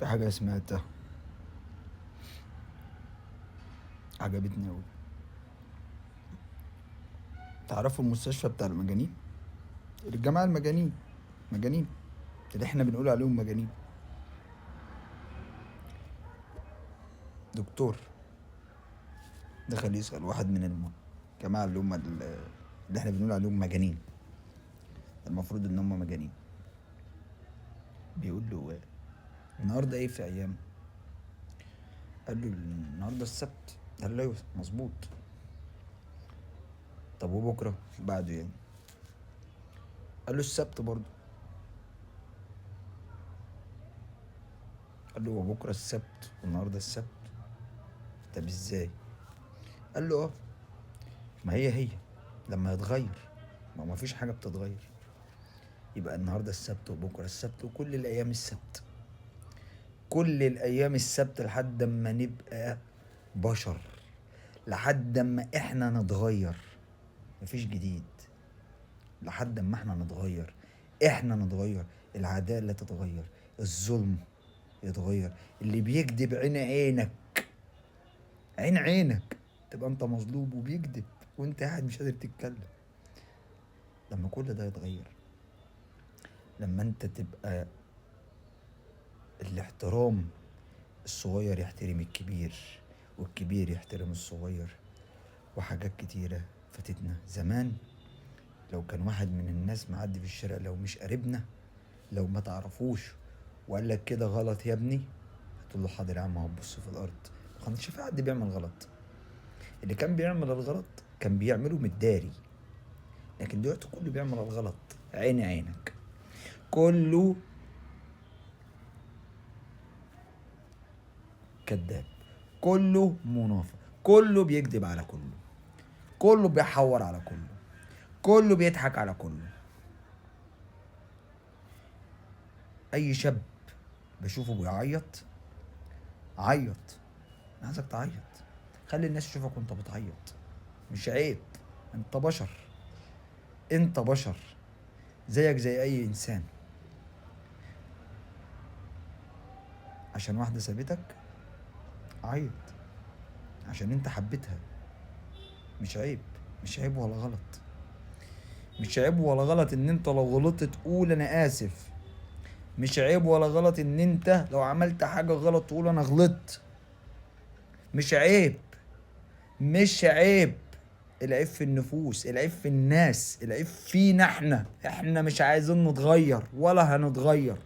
في حاجة سمعتها عجبتني أوي. تعرفوا المستشفى بتاع المجانين؟ الجماعة المجانين، مجانين اللي احنا بنقول عليهم مجانين. دكتور دخل يسأل واحد من الجماعة اللي هم اللي احنا بنقول عليهم مجانين، المفروض ان هم مجانين. بيقول له النهارده ايه في ايام؟ قال له النهارده السبت. قال له ايوه مظبوط. طب وبكره بعده يعني؟ قال له السبت برضه. قال له هو بكره السبت والنهارده السبت؟ طب ازاي؟ قال له ما هي لما يتغير، ما فيش حاجه بتتغير. يبقى النهارده السبت وبكره السبت وكل الايام السبت، كل الايام السبت لحد ما نبقى بشر، لحد ما احنا نتغير. مفيش جديد لحد ما احنا نتغير. احنا نتغير، العدالة تتغير، الظلم يتغير، اللي بيكذب عين عينك تبقى انت مظلوم وبيكذب وانت قاعد مش قادر تتكلم. لما كل ده يتغير، لما انت تبقى الاحترام، الصغير يحترم الكبير والكبير يحترم الصغير. وحاجات كتيرة فاتتنا زمان. لو كان واحد من الناس معدي في الشارع، لو مش قريبنا، لو ما تعرفوش وقال لك كده غلط يا ابني، هتقول له حاضر يا عم، هتبص في الارض. ما كانش في حد بيعمل غلط. اللي كان بيعمل الغلط كان بيعمله متداري، لكن دلوقتي كله بيعمل الغلط عيني عينك. كله كذاب، كله منافق، كله بيكذب على كله، كله بيحور على كله، كله بيضحك على كله. اي شاب بشوفه بيعيط، عيط. انا عايزك تعيط، خلي الناس تشوفك وانت بتعيط. مش عيب، انت بشر، انت بشر زيك زي اي انسان. عشان واحدة سابتك عيط، عشان انت حبيتها. مش عيب، مش عيب ولا غلط. مش عيب ولا غلط ان انت لو غلطت تقول انا اسف. مش عيب ولا غلط ان انت لو عملت حاجة غلط تقول انا غلطت. مش عيب، مش عيب. العيب في النفوس، العيب في الناس، العيب فينا احنا مش عايزين نتغير ولا هنتغير.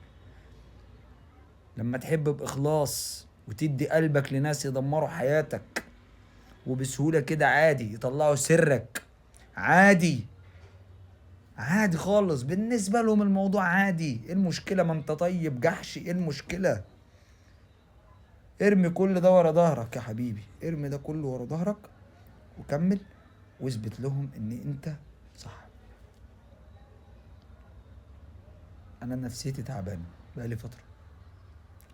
لما تحب بإخلاص وتدي قلبك لناس يدمروا حياتك وبسهولة كده، عادي يطلعوا سرك، عادي، عادي خالص بالنسبة لهم الموضوع عادي. ايه المشكلة؟ ما انت طيب جحش، ايه المشكلة؟ ارمي كل ده ورا ظهرك يا حبيبي، ارمي ده كله ورا ظهرك وكمل، واثبت لهم ان انت صح. انا نفسيتي تعبانة بقالي فترة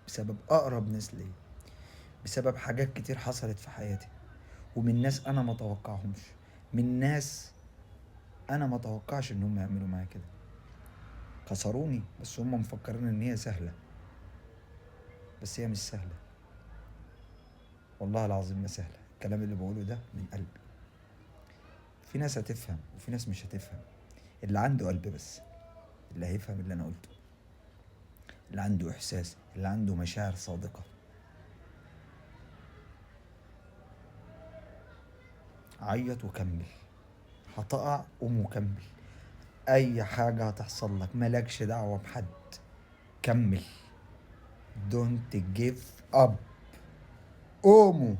بسبب اقرب ناس ليا، بسبب حاجات كتير حصلت في حياتي، ومن ناس انا ما توقعهمش، من ناس انا ما توقعش ان هم يعملوا معايا كده. خسروني بس هم مفكرين ان هي سهلة، بس هي مش سهلة. والله العظيم ما سهلة. الكلام اللي بقوله ده من قلبي. في ناس هتفهم وفي ناس مش هتفهم. اللي عنده قلب بس اللي هيفهم اللي انا قلته، اللي عنده احساس، اللي عنده مشاعر صادقة. عيط وكمل، هتقع قوم وكمل. اي حاجة هتحصل لك مالكش دعوة بحد، كمل. Don't give up. قوموا.